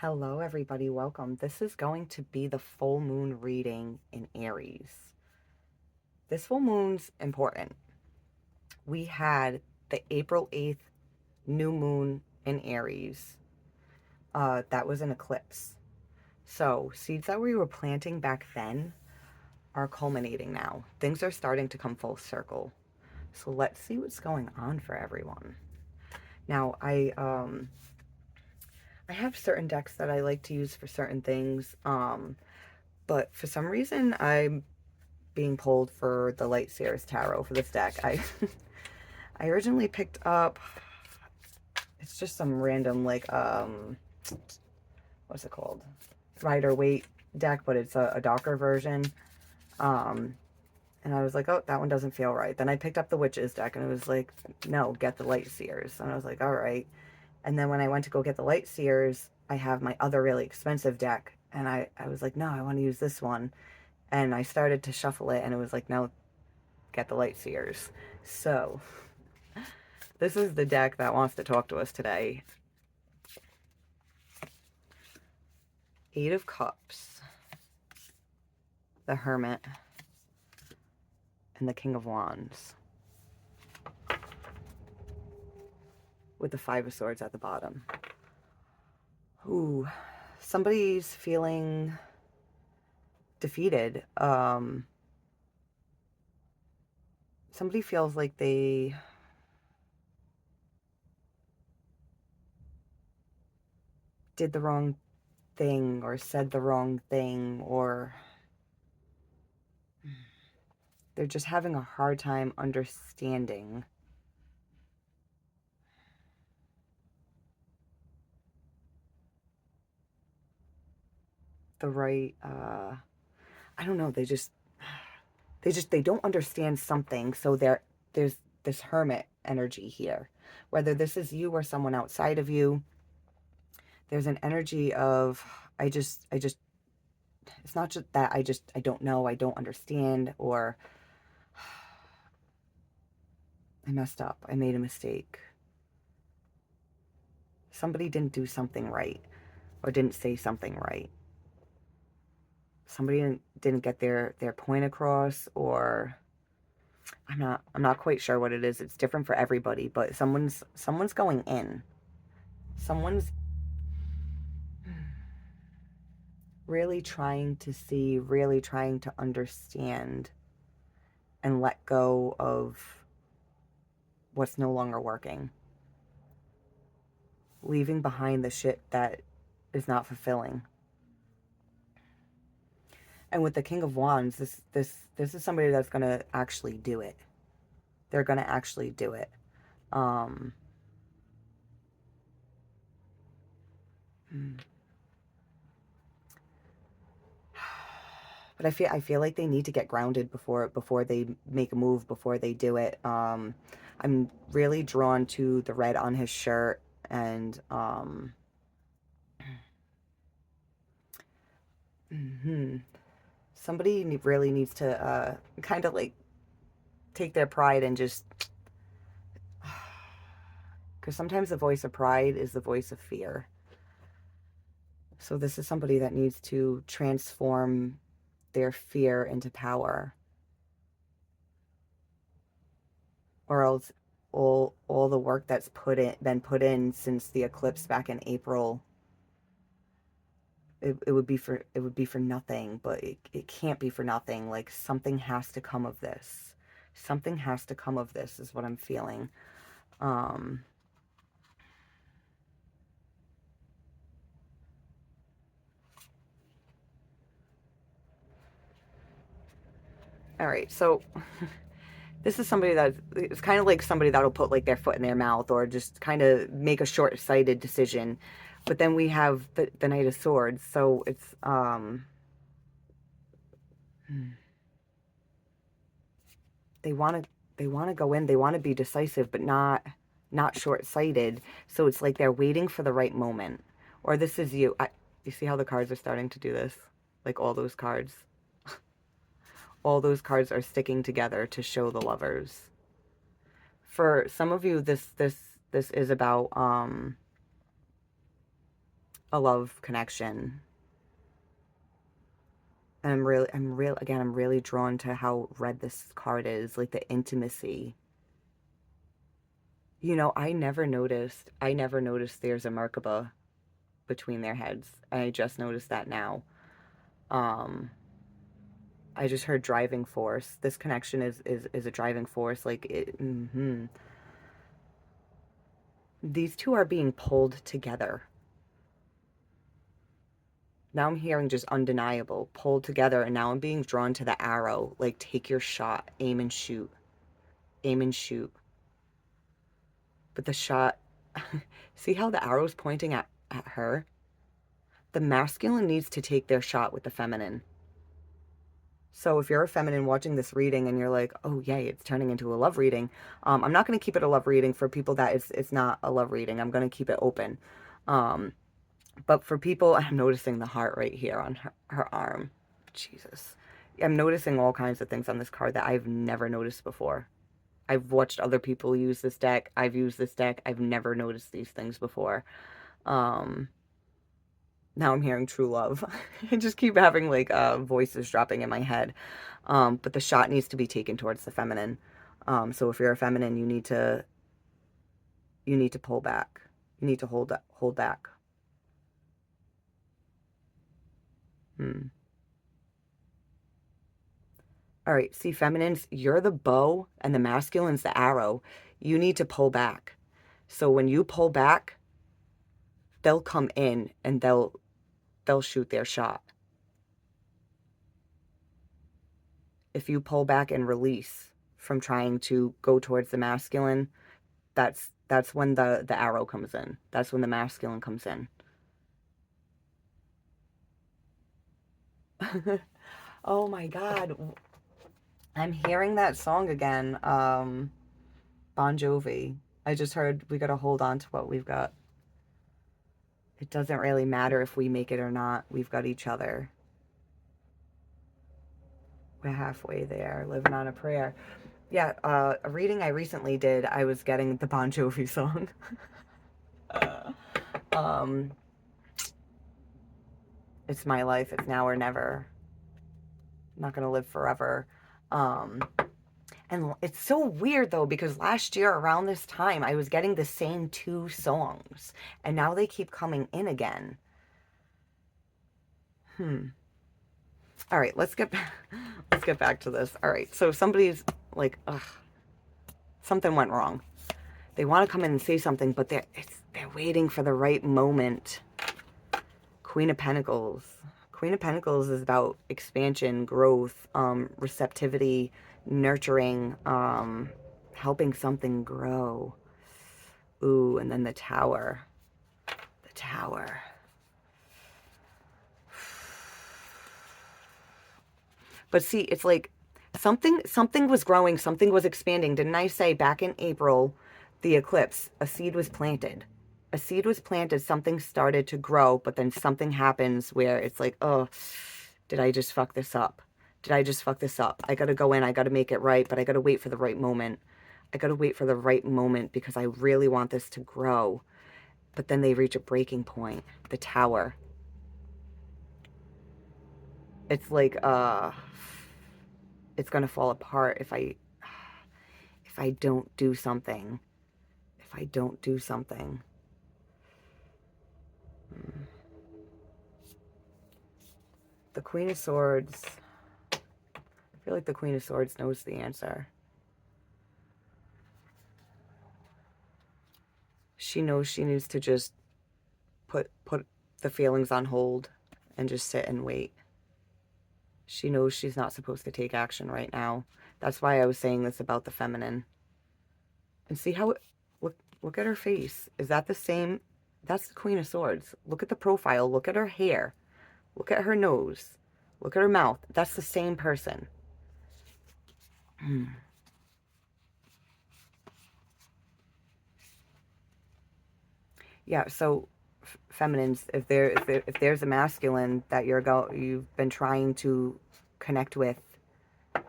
Hello, everybody. Welcome. This is going to be the full moon reading in Aries. This full moon's important. We had the April 8th new moon in Aries. That was an eclipse. So, seeds that we were planting back then are culminating now. Things are starting to come full circle. So, let's see what's going on for everyone. Now, I have certain decks that I like to use for certain things. But for some reason, I'm being pulled for the Light Seers Tarot for this deck. I originally picked up, it's just some random, like, what's it called? Rider Waite deck, but it's a darker version. Um, and I was like, oh, that one doesn't feel right. Then I picked up the Witches deck, and it was like, no, get the Light Seers. And I was like, all right. And then when I went to go get the Light Seers, I have my other really expensive deck, and I was like, no, I want to use this one. And I started to shuffle it, and it was like, no, get the Light Seers. So, this is the deck that wants to talk to us today. Eight of Cups, the Hermit, and the King of Wands, with the Five of Swords at the bottom. Ooh, somebody's feeling defeated. Somebody feels like they did the wrong thing or said the wrong thing, or they're just having a hard time understanding the right, I don't know, they don't understand something. So there's this hermit energy here, whether this is you or someone outside of you. There's an energy of, I just it's not just that I don't know, I don't understand, or I messed up, I made a mistake, somebody didn't do something right, or didn't say something right, somebody didn't get their point across, or I'm not quite sure what it is. It's different for everybody, but someone's going in. Someone's really trying to see, really trying to understand and let go of what's no longer working. Leaving behind the shit that is not fulfilling. And with the King of Wands, this is somebody that's going to actually do it. They're going to actually do it. Um but I feel like they need to get grounded before they make a move, before they do it. I'm really drawn to the red on his shirt, and somebody really needs to kind of like take their pride and just, because sometimes the voice of pride is the voice of fear. So this is somebody that needs to transform their fear into power, or else all the work that's been put in since the eclipse back in April, it would be for nothing. But it can't be for nothing. Like, something has to come of this. Something has to come of this is what I'm feeling. Um all right, so this is somebody that, it's kind of like somebody that'll put like their foot in their mouth, or just kind of make a short-sighted decision. But then we have the Knight of Swords, so it's they want to go in, they want to be decisive, but not short-sighted. So it's like they're waiting for the right moment. Or this is you. You see how the cards are starting to do this? Like, all those cards are sticking together to show the Lovers. For some of you, this is about a love connection. And I'm really drawn to how red this card is, like the intimacy. You know, I never noticed there's a Merkaba between their heads. I just noticed that now. Um, I just heard driving force. This connection is a driving force. Like it, these two are being pulled together. Now I'm hearing just undeniable, pulled together, and now I'm being drawn to the arrow. Like take your shot, aim and shoot, aim and shoot. But the shot, see how the arrow's pointing at her? The masculine needs to take their shot with the feminine. So if you're a feminine watching this reading and you're like, oh, yay, it's turning into a love reading, I'm not going to keep it a love reading for people that it's not a love reading. I'm going to keep it open. Um, but for people, I'm noticing the heart right here on her arm. Jesus. I'm noticing all kinds of things on this card that I've never noticed before. I've watched other people use this deck. I've used this deck. I've never noticed these things before. Um, Now I'm hearing true love. I just keep having like voices dropping in my head. But the shot needs to be taken towards the feminine. So if you're a feminine, you need to pull back. You need to hold back. Hmm. All right, see, feminines, you're the bow and the masculine's the arrow. You need to pull back. So when you pull back, they'll come in and they'll shoot their shot. If you pull back and release from trying to go towards the masculine, that's when the arrow comes in. That's when the masculine comes in. Oh my God. I'm hearing that song again. Bon Jovi. I just heard we gotta hold on to what we've got. It doesn't really matter if we make it or not. We've got each other. We're halfway there, living on a prayer. Yeah, a reading I recently did, I was getting the Bon Jovi song. um, it's my life. It's now or never. I'm not gonna live forever. Um, and it's so weird though, because last year around this time, I was getting the same two songs, and now they keep coming in again. All right, let's get back to this. All right, so somebody's like, ugh, something went wrong. They want to come in and say something, but they're waiting for the right moment. Queen of Pentacles. Queen of Pentacles is about expansion, growth, receptivity, nurturing, helping something grow. Ooh, and then the Tower. The Tower. But see, it's like something was growing, something was expanding. Didn't I say back in April, the eclipse, a seed was planted. A seed was planted, something started to grow, but then something happens where it's like, oh, did I just fuck this up? Did I just fuck this up? I got to go in, I got to make it right, but I got to wait for the right moment. I got to wait for the right moment because I really want this to grow. But then they reach a breaking point, the Tower. It's like, it's going to fall apart if I don't do something. If I don't do something. The Queen of Swords. I feel like the Queen of Swords knows the answer. She knows she needs to just put the feelings on hold and just sit and wait. She knows she's not supposed to take action right now. That's why I was saying this about the feminine. And see how it, look at her face. Is that the same? That's the Queen of Swords. Look at the profile. Look at her hair. Look at her nose. Look at her mouth. That's the same person. Yeah, so feminines, if there's a masculine that you've been trying to connect with,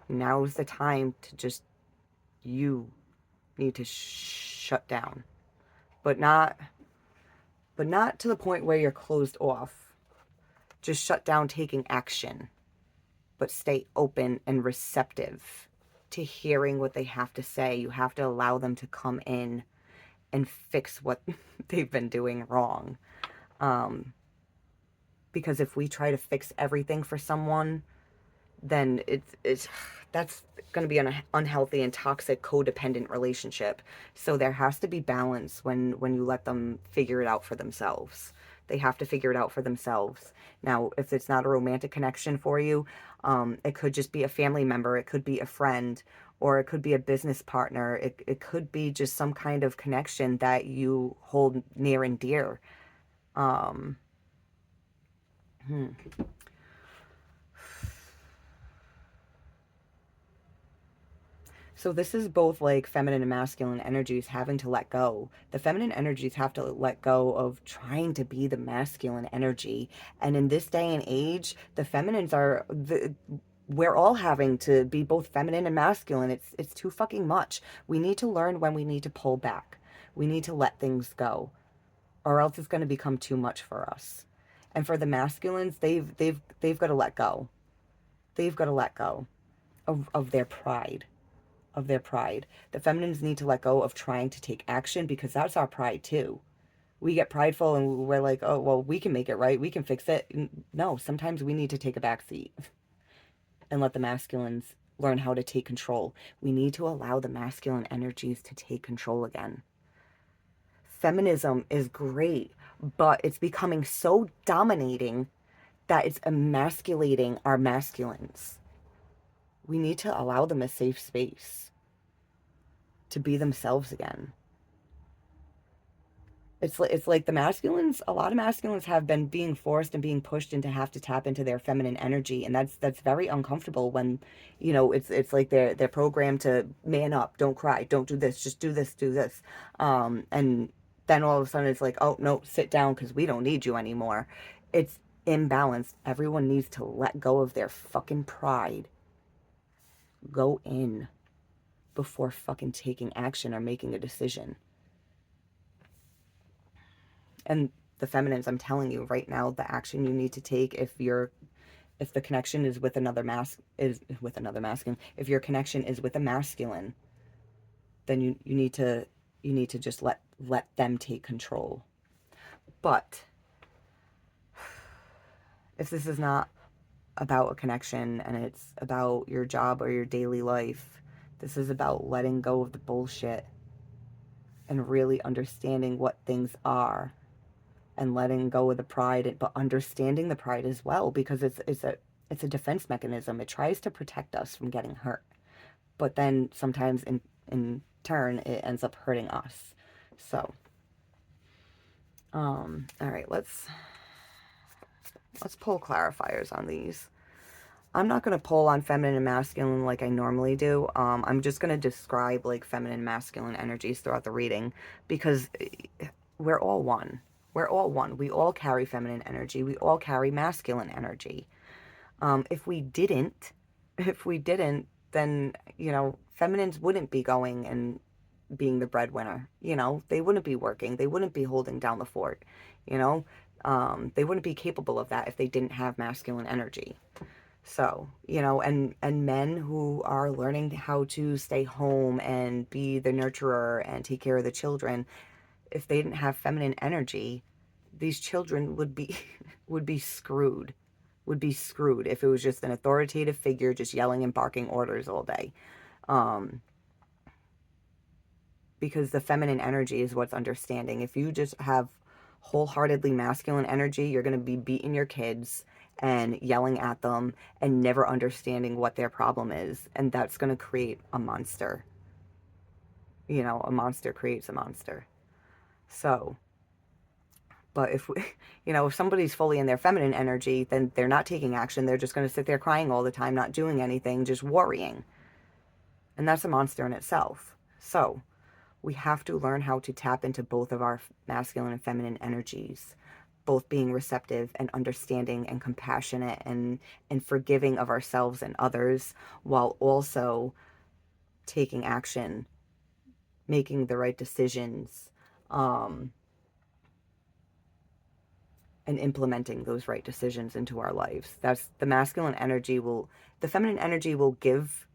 now's the time to just, you need to shut down. But not but not to the point where you're closed off. Just shut down taking action, but stay open and receptive to hearing what they have to say. You have to allow them to come in and fix what they've been doing wrong. Because if we try to fix everything for someone, then it's that's going to be an unhealthy and toxic codependent relationship. So there has to be balance when you let them figure it out for themselves. They have to figure it out for themselves. Now, if it's not a romantic connection for you, it could just be a family member, it could be a friend, or it could be a business partner. It could be just some kind of connection that you hold near and dear. Um, hmm. So this is both like feminine and masculine energies having to let go. The feminine energies have to let go of trying to be the masculine energy. And in this day and age, the feminines are we're all having to be both feminine and masculine. It's too fucking much. We need to learn when we need to pull back. We need to let things go, or else it's going to become too much for us. And for the masculines, they've got to let go. They've got to let go of their pride, of their pride. The feminines need to let go of trying to take action, because that's our pride too. We get prideful and we're like, oh, well, we can make it right. We can fix it. No, sometimes we need to take a back seat and let the masculines learn how to take control. We need to allow the masculine energies to take control again. Feminism is great, but it's becoming so dominating that it's emasculating our masculines. We need to allow them a safe space to be themselves again. It's like the masculines, a lot of masculines have been being forced and being pushed into have to tap into their feminine energy, and that's very uncomfortable when, you know, it's like they're programmed to man up, don't cry, don't do this, just do this, do this. And then all of a sudden it's like, oh no, sit down because we don't need you anymore. It's imbalanced. Everyone needs to let go of their fucking pride. Go in before fucking taking action or making a decision. And the feminines, I'm telling you right now, the action you need to take if the connection is with another masculine, if your connection is with a masculine, then you need to just let them take control. But if this is not about a connection and it's about your job or your daily life, this is about letting go of the bullshit and really understanding what things are, and letting go of the pride, but understanding the pride as well, because it's a defense mechanism. It tries to protect us from getting hurt, but then sometimes in turn it ends up hurting us. So all right, let's pull clarifiers on these. I'm not going to pull on feminine and masculine like I normally do. I'm just going to describe like feminine and masculine energies throughout the reading, because we're all one. We're all one. We all carry feminine energy. We all carry masculine energy. If we didn't, then, you know, feminines wouldn't be going and being the breadwinner. You know, they wouldn't be working. They wouldn't be holding down the fort. You know, they wouldn't be capable of that if they didn't have masculine energy. So, you know, and men who are learning how to stay home and be the nurturer and take care of the children, if they didn't have feminine energy, these children would be would be screwed. Would be screwed if it was just an authoritative figure just yelling and barking orders all day. Because the feminine energy is what's understanding. If you just have wholeheartedly masculine energy, you're going to be beating your kids and yelling at them and never understanding what their problem is. And that's going to create a monster. You know, a monster creates a monster. So, but if we, you know, if somebody's fully in their feminine energy, then they're not taking action. They're just going to sit there crying all the time, not doing anything, just worrying. And that's a monster in itself. So, we have to learn how to tap into both of our masculine and feminine energies, both being receptive and understanding and compassionate and forgiving of ourselves and others, while also taking action, making the right decisions, and implementing those right decisions into our lives. That's the masculine energy will, the feminine energy will give,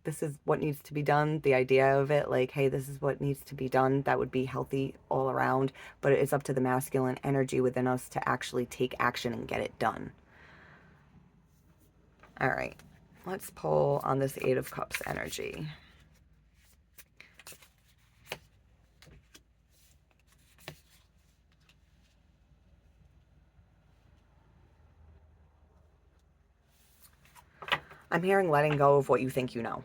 this is what needs to be done, the idea of it, like, hey, this is what needs to be done, that would be healthy all around, but it's up to the masculine energy within us to actually take action and get it done. All right, let's pull on this Eight of Cups energy. I'm hearing letting go of what you think you know.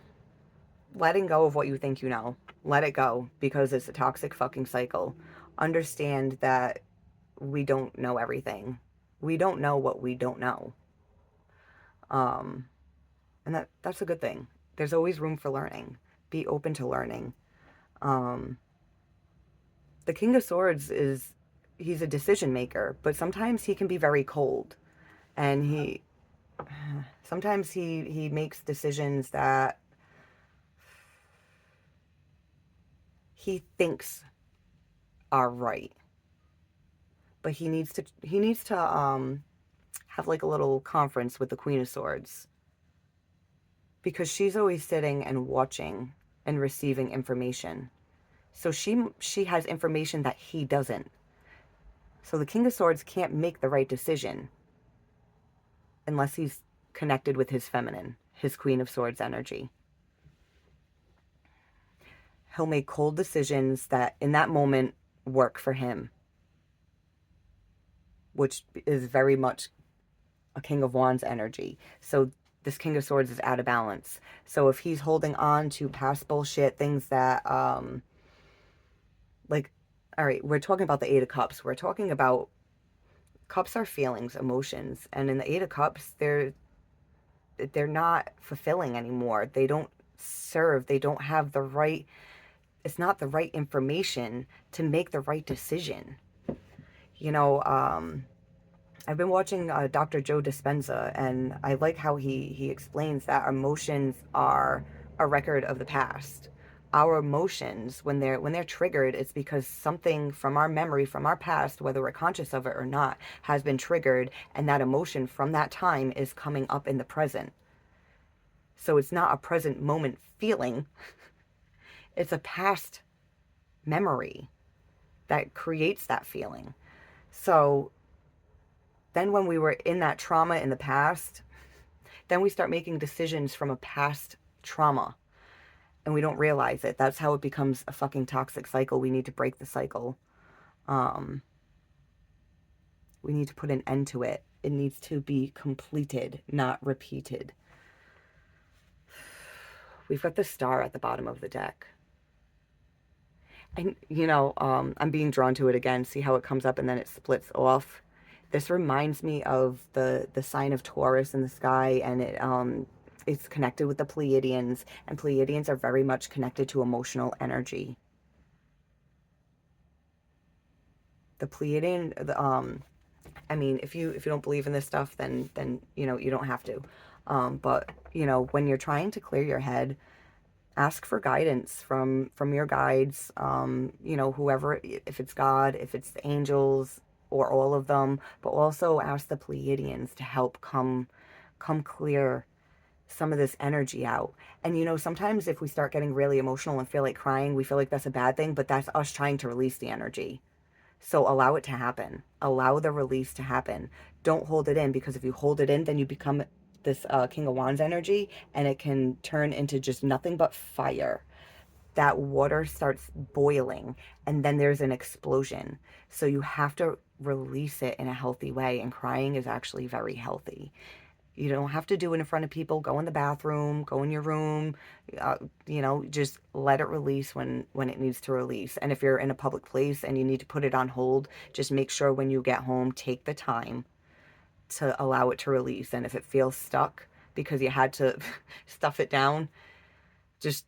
Letting go of what you think you know. Let it go, because it's a toxic fucking cycle. Understand that we don't know everything. We don't know what we don't know. Um, and that's a good thing. There's always room for learning. Be open to learning. Um, the King of Swords is, he's a decision maker, but sometimes he can be very cold. And sometimes he makes decisions that he thinks are right. But he needs to have like a little conference with the Queen of Swords, because she's always sitting and watching and receiving information. So she has information that he doesn't. So the King of Swords can't make the right decision unless he's connected with his feminine, his Queen of Swords energy. He'll make cold decisions that in that moment work for him, which is very much a King of Wands energy. So this King of Swords is out of balance. So if he's holding on to past bullshit, things that, like, all right, we're talking about the Eight of Cups. We're talking about, cups are feelings, emotions. And in the Eight of Cups, they're not fulfilling anymore. They don't serve. They don't have the right, it's not the right information to make the right decision. You know, I've been watching Dr. Joe Dispenza, and I like how he explains that emotions are a record of the past. Our emotions, when they're triggered, it's because something from our memory, from our past, whether we're conscious of it or not, has been triggered, and that emotion from that time is coming up in the present. So it's not a present moment feeling, it's a past memory that creates that feeling. So then when we were in that trauma in the past, then we start making decisions from a past trauma and we don't realize it. That's how it becomes a fucking toxic cycle. We need to break the cycle. Um, we need to put an end to it. It needs to be completed, not repeated. We've got the Star at the bottom of the deck. And, you know, I'm being drawn to it again. See how it comes up and then it splits off. This reminds me of the sign of Taurus in the sky, and it's connected with the Pleiadians, and Pleiadians are very much connected to emotional energy. The Pleiadian, I mean, if you don't believe in this stuff, then you know you don't have to. But you know, when you're trying to clear your head, ask for guidance from your guides, you know, whoever, if it's God, if it's the angels, or all of them, but also ask the Pleiadians to help come clear some of this energy out. And you know, sometimes if we start getting really emotional and feel like crying, we feel like that's a bad thing, but that's us trying to release the energy. So allow it to happen. Allow the release to happen. Don't hold it in, because if you hold it in, then you become this King of Wands energy, and it can turn into just nothing but fire. That water starts boiling, and then there's an explosion. So you have to release it in a healthy way, and crying is actually very healthy. You don't have to do it in front of people. Go in the bathroom, go in your room, you know, just let it release when it needs to release. And if you're in a public place and you need to put it on hold, just make sure when you get home, take the time to allow it to release. And if it feels stuck because you had to stuff it down, just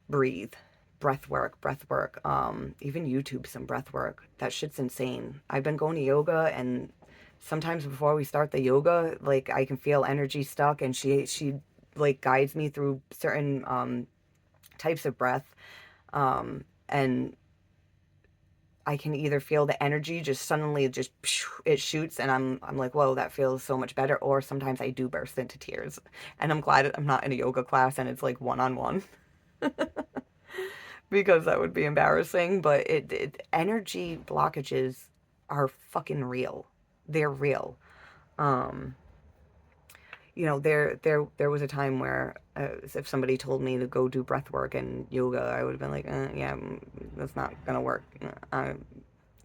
breathe. Breath work. Even YouTube some breath work. That shit's insane. I've been going to yoga, and sometimes before we start the yoga, like I can feel energy stuck, and she like guides me through certain types of breath. And I can either feel the energy just suddenly just it shoots, and I'm like, whoa, that feels so much better. Or sometimes I do burst into tears, and I'm glad I'm not in a yoga class and it's like one-on-one, because that would be embarrassing. But energy blockages are fucking real. They're real. Um, there was a time where if somebody told me to go do breath work and yoga, I would have been like, yeah, that's not gonna work.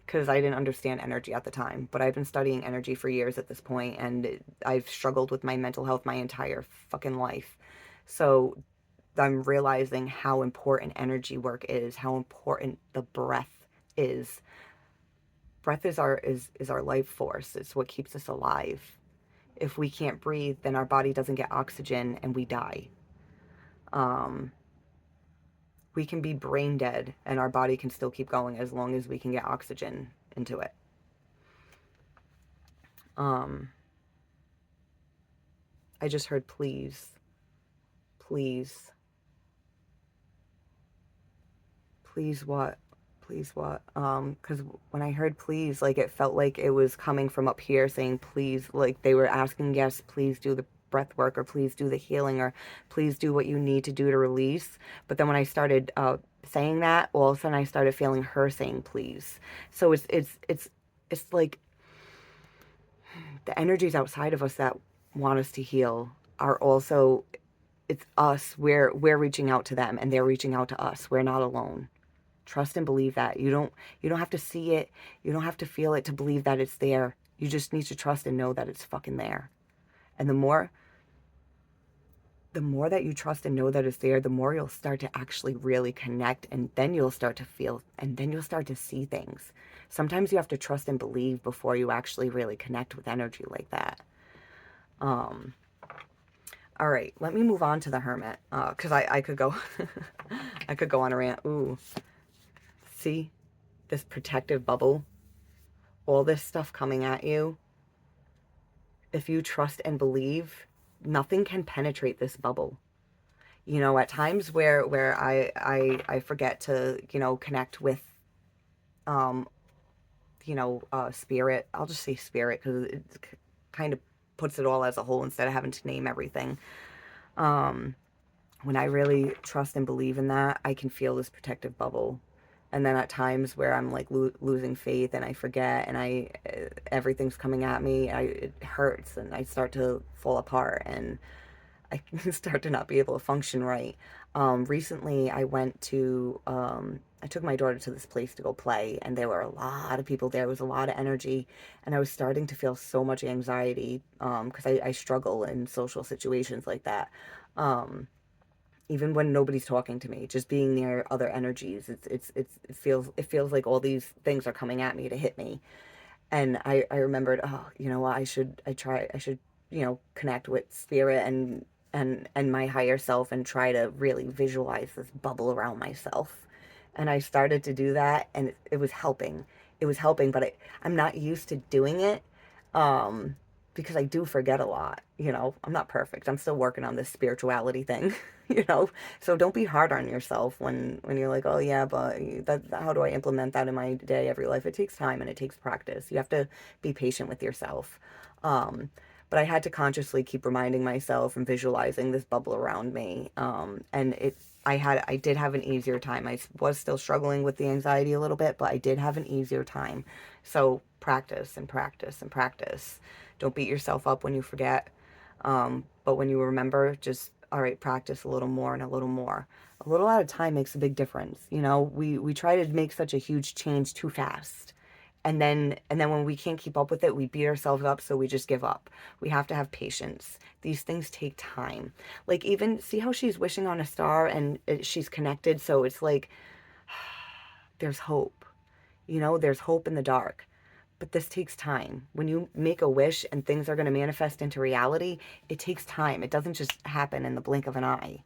Because I didn't understand energy at the time. But I've been studying energy for years at this point, and I've struggled with my mental health my entire fucking life. So I'm realizing how important energy work is, how important the breath is. Breath is our life force. It's what keeps us alive. If we can't breathe, then our body doesn't get oxygen and we die. Um, we can be brain dead and our body can still keep going as long as we can get oxygen into it. Um, I just heard please, please, please what? Please what? Because when I heard please, like it felt like it was coming from up here saying please, like they were asking, yes, please do the breath work, or please do the healing, or please do what you need to do to release. But then when I started saying that, all of a sudden I started feeling her saying please. So it's like the energies outside of us that want us to heal are also, it's us. We're reaching out to them and they're reaching out to us. We're not alone. Trust and believe that. You don't have to see it. You don't have to feel it to believe that it's there. You just need to trust and know that it's fucking there. And the more that you trust and know that it's there, the more you'll start to actually really connect, and then you'll start to feel, and then you'll start to see things. Sometimes you have to trust and believe before you actually really connect with energy like that. Um, all right, let me move on to the Hermit, because I could go, I could go on a rant. Ooh, see this protective bubble, all this stuff coming at you. If you trust and believe, nothing can penetrate this bubble. At times where I forget to, connect with, um, spirit. I'll just say spirit because it kind of puts it all as a whole instead of having to name everything. Um, when I really trust and believe in that, I can feel this protective bubble. And then at times where I'm like losing faith and I forget and everything's coming at me, it hurts and I start to fall apart and I start to not be able to function right. Recently, I took my daughter to this place to go play, and there were a lot of people there. There was a lot of energy, and I was starting to feel so much anxiety because I struggle in social situations like that. Um, Even when nobody's talking to me, just being near other energies, it feels like all these things are coming at me to hit me. And I remembered, oh, you know what, I should, connect with spirit and my higher self and try to really visualize this bubble around myself. And I started to do that and it was helping. It was helping, but I'm not used to doing it. Um, because I do forget a lot, I'm not perfect. I'm still working on this spirituality thing, you know. So don't be hard on yourself when you're like, oh yeah, but how do I implement that in my day, every life? It takes time and it takes practice. You have to be patient with yourself. Um, but I had to consciously keep reminding myself and visualizing this bubble around me. And I did have an easier time. I was still struggling with the anxiety a little bit, but I did have an easier time. So practice and practice and practice. Don't beat yourself up when you forget. But when you remember, just, all right, practice a little more and a little more. A little at a time makes a big difference. We try to make such a huge change too fast. And then when we can't keep up with it, we beat ourselves up, so we just give up. We have to have patience. These things take time. Like, even see how she's wishing on a star and she's connected, so it's like there's hope. There's hope in the dark. But this takes time. When you make a wish and things are going to manifest into reality, it takes time. It doesn't just happen in the blink of an eye.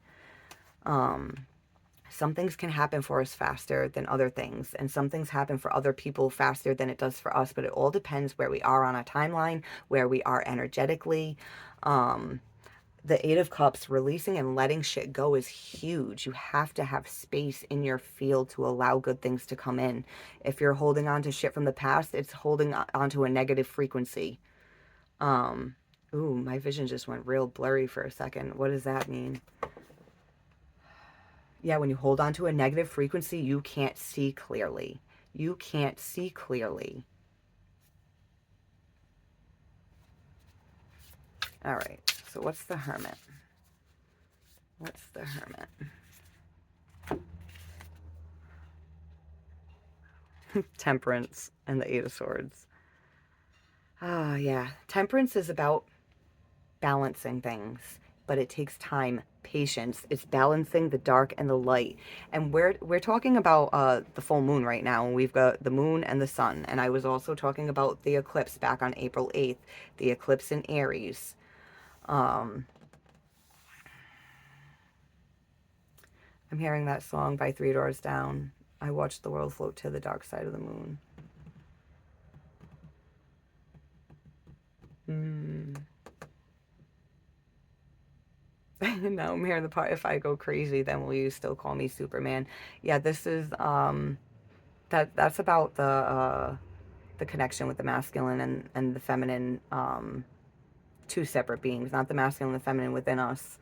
Some things can happen for us faster than other things, and some things happen for other people faster than it does for us, but it all depends where we are on a timeline, where we are energetically. The Eight of Cups, releasing and letting shit go is huge. You have to have space in your field to allow good things to come in. If you're holding on to shit from the past, it's holding on to a negative frequency. Um, ooh, my vision just went real blurry for a second. What does that mean? Yeah, when you hold on to a negative frequency, you can't see clearly. You can't see clearly. All right, so what's the Hermit? What's the Hermit? Temperance and the Eight of Swords. Ah, yeah. Temperance is about balancing things, but it takes time, patience. It's balancing the dark and the light. And we're talking about the full moon right now. We've got the moon and the sun. And I was also talking about the eclipse back on April 8th, the eclipse in Aries. Um, I'm hearing that song by Three Doors Down. I watched the world float to the dark side of the moon. Mm. Now I'm hearing the part, if I go crazy, then will you still call me Superman? Yeah, this is that's about the connection with the masculine and the feminine, two separate beings, not the masculine and the feminine within us.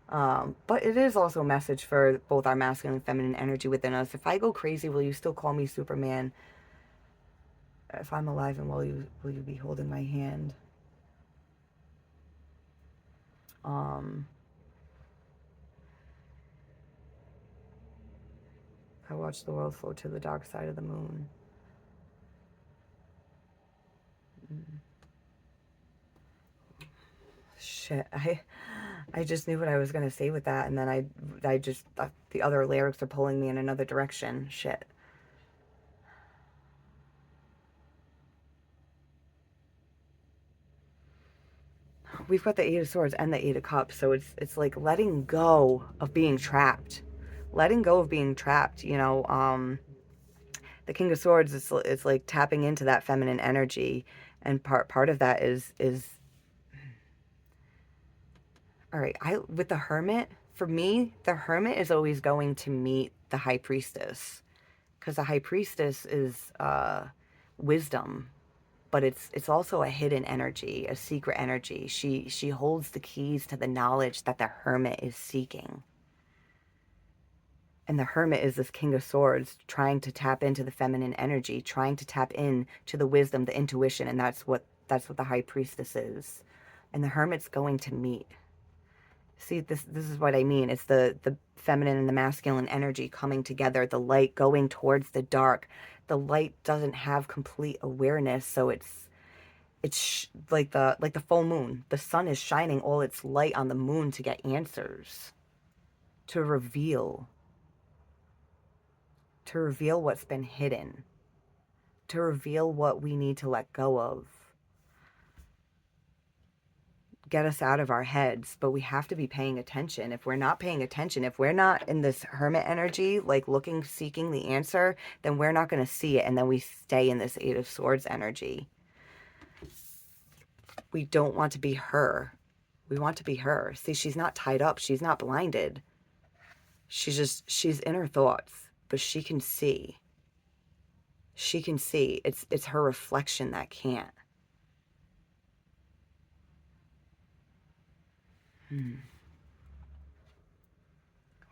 But it is also a message for both our masculine and feminine energy within us. If I go crazy, will you still call me Superman? If I'm alive, and will you be holding my hand? Um, I watched the world float to the dark side of the moon. Mm. Shit, I just knew what I was gonna say with that, and then I just thought the other lyrics are pulling me in another direction. Shit. We've got the Eight of Swords and the Eight of Cups, so it's like letting go of being trapped, letting go of being trapped. The King of Swords, it's like tapping into that feminine energy, and part of that is all right. I with the Hermit, for me, the Hermit is always going to meet the High Priestess, because the High Priestess is wisdom, but it's also a hidden energy, a secret energy. She holds the keys to the knowledge that the Hermit is seeking. And the Hermit is this King of Swords trying to tap into the feminine energy, trying to tap in to the wisdom, the intuition, and that's what the High Priestess is. And the Hermit's going to meet. See, this is what I mean. It's the feminine and the masculine energy coming together, the light going towards the dark. The light doesn't have complete awareness, so it's like the full moon. The sun is shining all its light on the moon to get answers, to reveal, to reveal what's been hidden, to reveal what we need to let go of, get us out of our heads. But we have to be paying attention. If we're not paying attention, if we're not in this hermit energy, like looking, seeking the answer, then we're not going to see it. And then we stay in this Eight of Swords energy. We don't want to be her. We want to be her. See, she's not tied up. She's not blinded. She's in her thoughts, but she can see. She can see. It's her reflection that can't.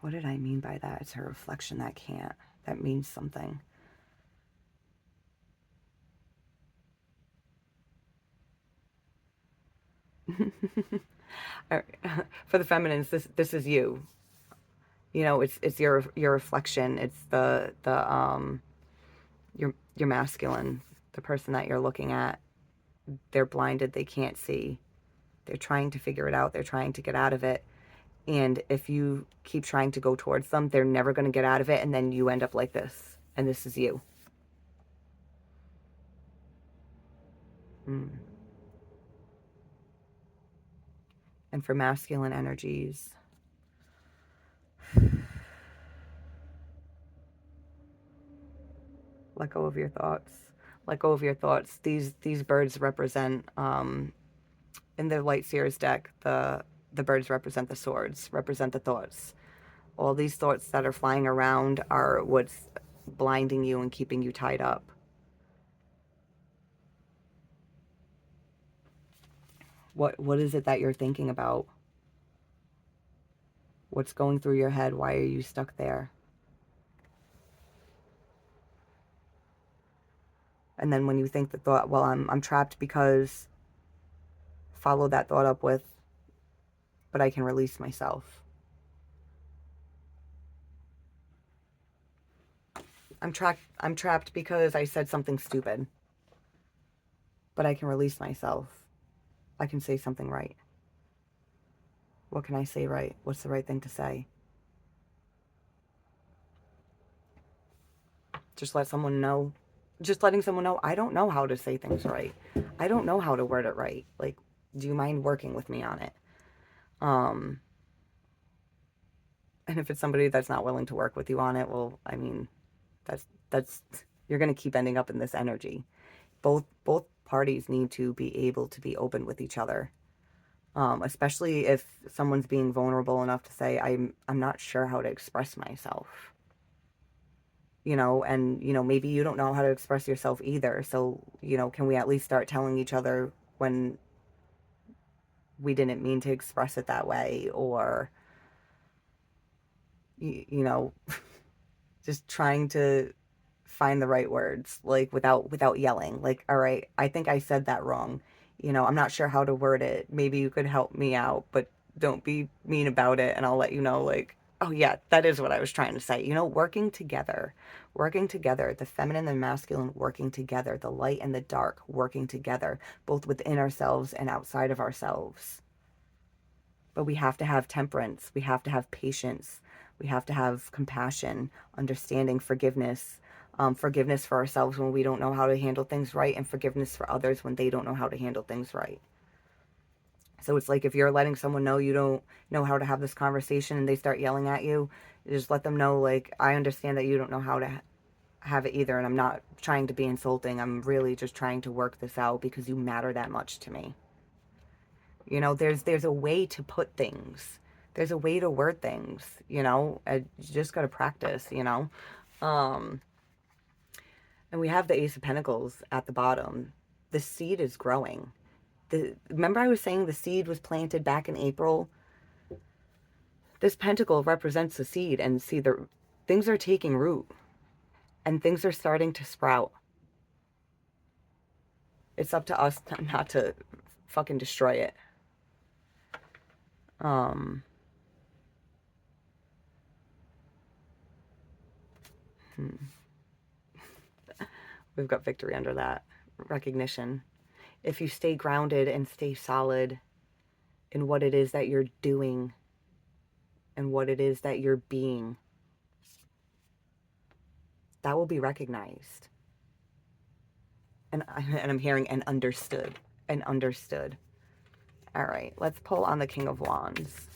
What did I mean by that? It's her reflection that can't. That means something. For the feminines, this is you. It's your reflection. It's your masculine, the person that you're looking at. They're blinded. They can't see. They're trying to figure it out. They're trying to get out of it. And if you keep trying to go towards them, they're never going to get out of it. And then you end up like this. And this is you. Mm. And for masculine energies, let go of your thoughts. Let go of your thoughts. These birds represent, in the Light Seers deck, The birds represent the swords, represent the thoughts. All these thoughts that are flying around are what's blinding you and keeping you tied up. What is it that you're thinking about? What's going through your head? Why are you stuck there? And then when you think the thought, well, I'm trapped because, follow that thought up with, but I can release myself. I'm trapped because I said something stupid, but I can release myself. I can say something right. What can I say right? What's the right thing to say? Just let someone know. Just letting someone know, I don't know how to say things right. I don't know how to word it right. Like, do you mind working with me on it? Um, and if it's somebody that's not willing to work with you on it, well, I mean, that's you're going to keep ending up in this energy. Both parties need to be able to be open with each other. Especially if someone's being vulnerable enough to say, I'm not sure how to express myself. And maybe you don't know how to express yourself either. So, can we at least start telling each other when we didn't mean to express it that way, or you know just trying to find the right words, like without yelling, like, all right, I think I said that wrong. I'm not sure how to word it. Maybe you could help me out, but don't be mean about it, and I'll let you know, like, oh yeah, that is what I was trying to say. Working together, the feminine and masculine working together, the light and the dark working together, both within ourselves and outside of ourselves. But we have to have temperance. We have to have patience. We have to have compassion, understanding, forgiveness. Forgiveness for ourselves when we don't know how to handle things right, and forgiveness for others when they don't know how to handle things right. So it's like, if you're letting someone know you don't know how to have this conversation and they start yelling at you, just let them know, like, I understand that you don't know how to have it either, and I'm not trying to be insulting. I'm really just trying to work this out because you matter that much to me. There's a way to put things. There's a way to word things, you just got to practice. Um, and we have the Ace of Pentacles at the bottom. The seed is growing. Remember I was saying the seed was planted back in April? This pentacle represents the seed, and see, things are taking root and things are starting to sprout. It's up to us not to fucking destroy it. Um, we've got victory under that. Recognition. If you stay grounded and stay solid in what it is that you're doing and what it is that you're being, that will be recognized. And I'm hearing and understood. And understood. All right, let's pull on the King of Wands.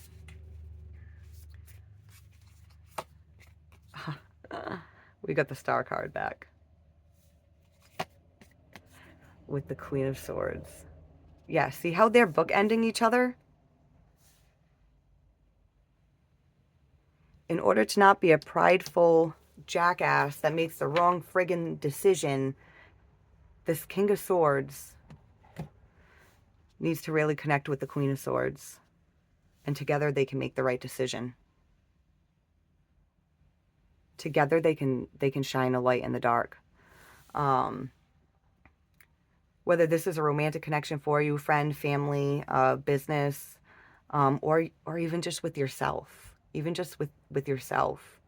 We got the Star card back with the Queen of Swords. Yeah, see how they're bookending each other? In order to not be a prideful jackass that makes the wrong friggin' decision, this King of Swords needs to really connect with the Queen of Swords. And together they can make the right decision. Together they can shine a light in the dark. Whether this is a romantic connection for you, friend, family, business, or even just with yourself. Even just with yourself.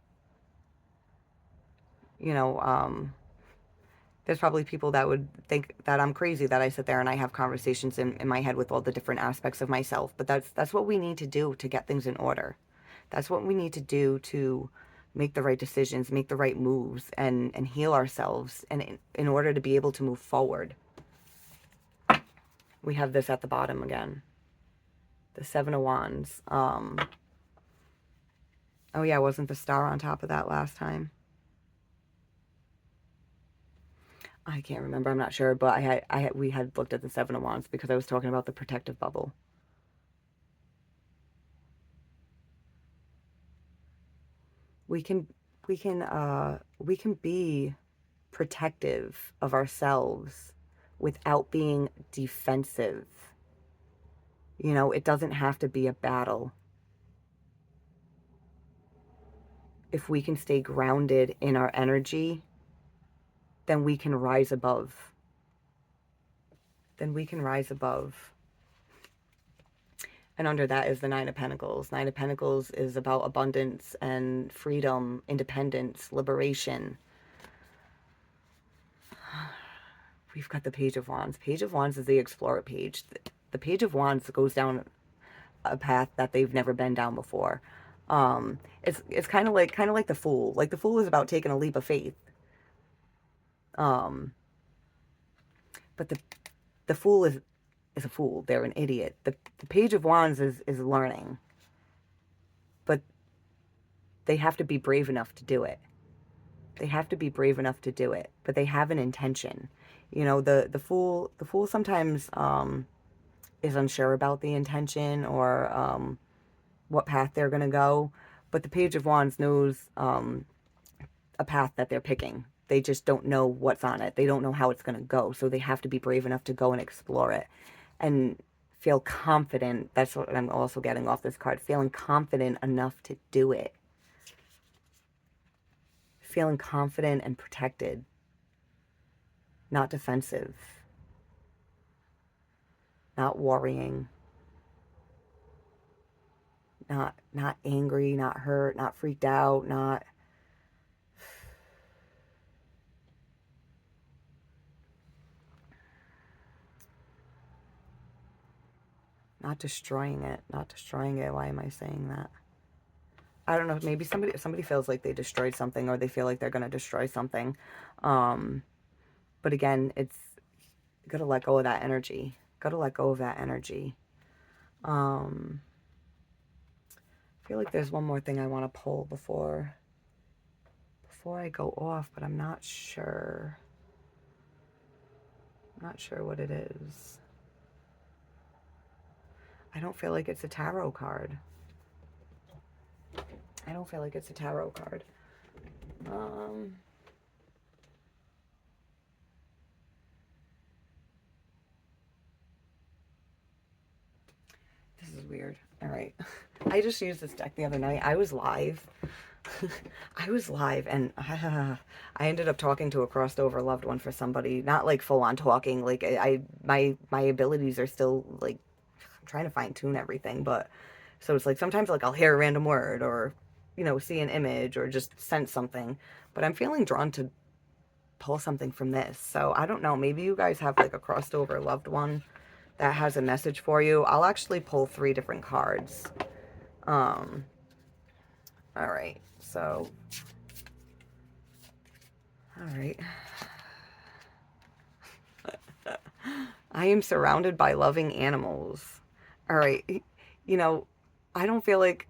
There's probably people that would think that I'm crazy that I sit there and I have conversations in my head with all the different aspects of myself. But that's what we need to do to get things in order. That's what we need to do to make the right decisions, make the right moves, and heal ourselves, and in order to be able to move forward. We have this at the bottom again. The Seven of Wands. Oh yeah, wasn't the star on top of that last time? I can't remember. I'm not sure, but we had looked at the Seven of Wands because I was talking about the protective bubble. we can we can be protective of ourselves without being defensive. You know, it doesn't have to be a battle. If we can stay grounded in our energy, then we can rise above. Then we can rise above. And under that is the Nine of Pentacles. Nine of Pentacles is about abundance and freedom, independence, liberation. We've got the Page of Wands. Page of Wands is the Explorer page. The Page of Wands goes down a path that they've never been down before. It's kind of like the Fool. Like the Fool is about taking a leap of faith. But the Fool is a fool. They're an idiot. The Page of Wands is learning, but they have to be brave enough to do it. They have to be brave enough to do it, but they have an intention. You know, the fool sometimes is unsure about the intention or what path they're gonna go, but the Page of Wands knows a path that they're picking. They just don't know what's on it. They don't know how it's gonna go, so they have to be brave enough to go and explore it and feel confident. That's what I'm also getting off this card. Feeling confident enough to do it. Feeling confident and protected. Not defensive. Not worrying. Not angry, not hurt, not freaked out, not destroying it. Not destroying it. Why am I saying that? I don't know. Maybe somebody feels like they destroyed something, or they feel like they're going to destroy something. But again, it's got to let go of that energy. Got to let go of that energy. I feel like there's one more thing I want to pull before I go off, but I'm not sure. I'm not sure what it is. I don't feel like it's a tarot card. I don't feel like it's a tarot card. This is weird. All right. I just used this deck the other night. I was live. I was live, and I ended up talking to a crossed over loved one for somebody. Not like full on talking. Like my abilities are still like, I'm trying to fine tune everything, but so it's like sometimes like I'll hear a random word or, you know, see an image or just sense something, but I'm feeling drawn to pull something from this. So I don't know. Maybe you guys have like a crossed over loved one that has a message for you. I'll actually pull 3 different cards. All right. So, all right. I am surrounded by loving animals. All right. You know, I don't feel like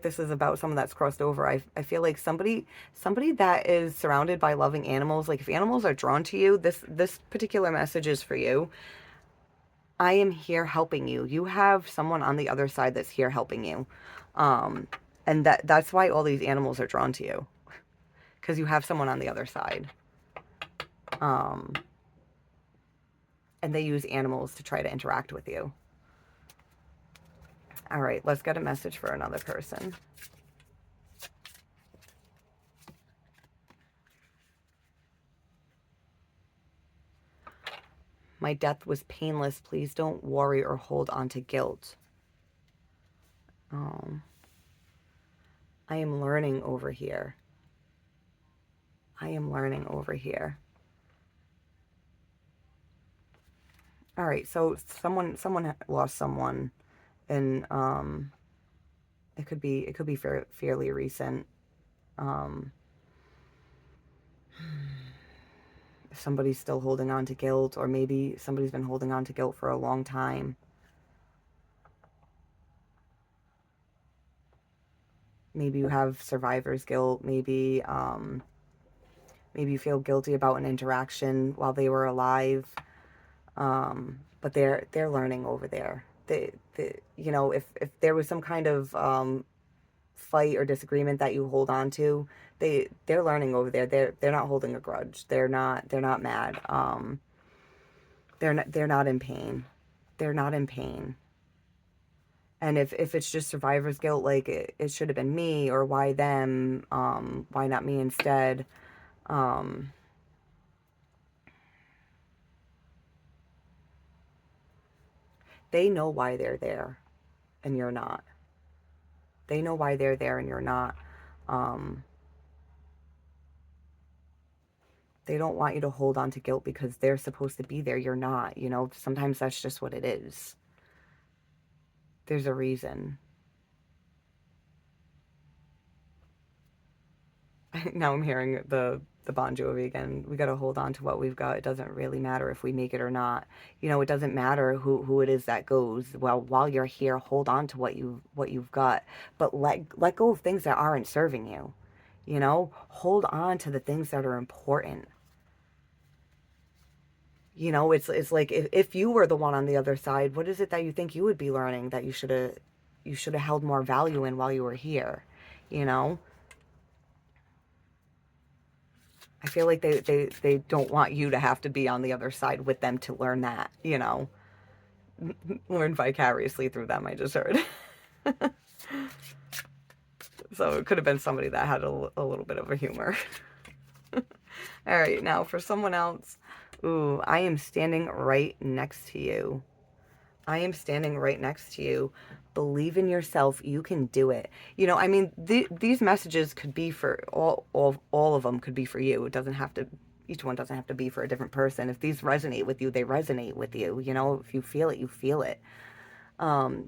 this is about someone that's crossed over. I feel like somebody that is surrounded by loving animals, like if animals are drawn to you, this particular message is for you. I am here helping you. You have someone on the other side that's here helping you. And that's why all these animals are drawn to you. Because you have someone on the other side. And they use animals to try to interact with you. All right, let's get a message for another person. My death was painless. Please don't worry or hold on to guilt. I am learning over here. I am learning over here. All right, so someone lost someone, and it could be fairly recent. Somebody's still holding on to guilt, or maybe somebody's been holding on to guilt for a long time. Maybe you have survivor's guilt. Maybe maybe you feel guilty about an interaction while they were alive. But they're learning over there. They you know, if there was some kind of fight or disagreement that you hold on to, they're learning over there. They're not holding a grudge. They're not mad. They're not in pain. They're not in pain. And if it's just survivor's guilt, like it should have been me, or why them, why not me instead? Um, they know why they're there and you're not. They know why they're there and you're not. Um, they don't want you to hold on to guilt because they're supposed to be there. You're not, sometimes that's just what it is. There's a reason. Now I'm hearing the Bon Jovi again. We got to hold on to what we've got. It doesn't really matter if we make it or not. It doesn't matter who it is that goes. Well, while you're here, hold on to what you've got, but let go of things that aren't serving you. Hold on to the things that are important. It's like if you were the one on the other side, what is it that you think you would be learning that you should have held more value in while you were here? You know? I feel like they don't want you to have to be on the other side with them to learn that. Learn vicariously through them, I just heard. So it could have been somebody that had a little bit of a humor. All right, now for someone else. Ooh, I am standing right next to you. I am standing right next to you. Believe in yourself. You can do it. I mean, these messages could be for all of them could be for you. It doesn't have to, each one doesn't have to be for a different person. If these resonate with you, they resonate with you. If you feel it, you feel it.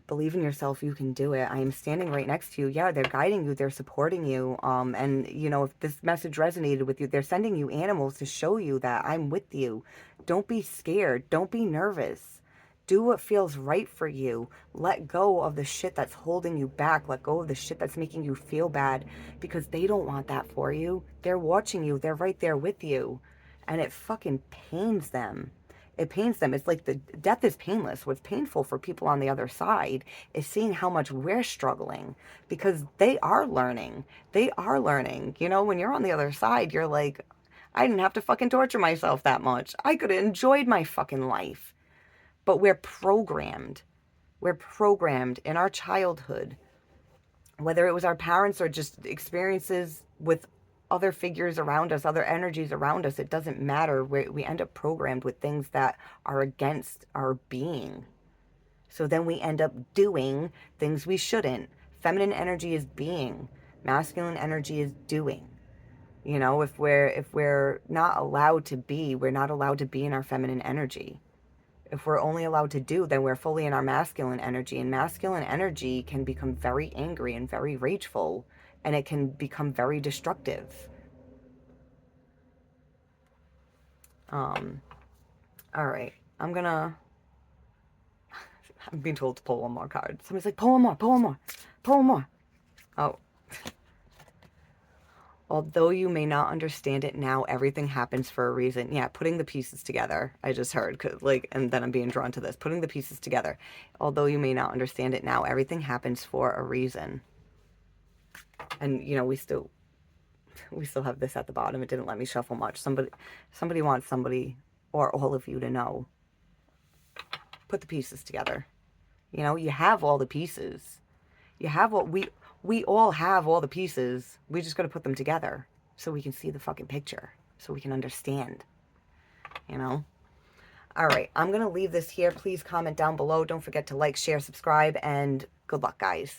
Believe in yourself. You can do it. I am standing right next to you. Yeah, they're guiding you. They're supporting you. And if this message resonated with you, they're sending you animals to show you that I'm with you. Don't be scared. Don't be nervous. Do what feels right for you. Let go of the shit that's holding you back. Let go of the shit that's making you feel bad, because they don't want that for you. They're watching you. They're right there with you. And it fucking pains them. It pains them. It's like the death is painless. What's painful for people on the other side is seeing how much we're struggling, because they are learning. They are learning. When you're on the other side, you're like, I didn't have to fucking torture myself that much. I could have enjoyed my fucking life. But we're programmed. We're programmed in our childhood, whether it was our parents or just experiences with other figures around us, other energies around us. It doesn't matter. We end up programmed with things that are against our being. So then we end up doing things we shouldn't. Feminine energy is being. Masculine energy is doing. If we're not allowed to be, we're not allowed to be in our feminine energy. If we're only allowed to do, then we're fully in our masculine energy. And masculine energy can become very angry and very rageful, and it can become very destructive. Um, all right. I'm being told to pull one more card. Somebody's like, pull one more, pull one more, pull one more. Oh. Although you may not understand it now, everything happens for a reason. Yeah, putting the pieces together. I just heard, and then I'm being drawn to this. Putting the pieces together. Although you may not understand it now, everything happens for a reason. And we still have this at the bottom. It didn't let me shuffle much. Somebody wants somebody or all of you to know. Put the pieces together. You have all the pieces. You have what we all have all the pieces. We just got to put them together so we can see the fucking picture, so we can understand. All right, I'm going to leave this here. Please comment down below. Don't forget to like, share, subscribe, and good luck, guys.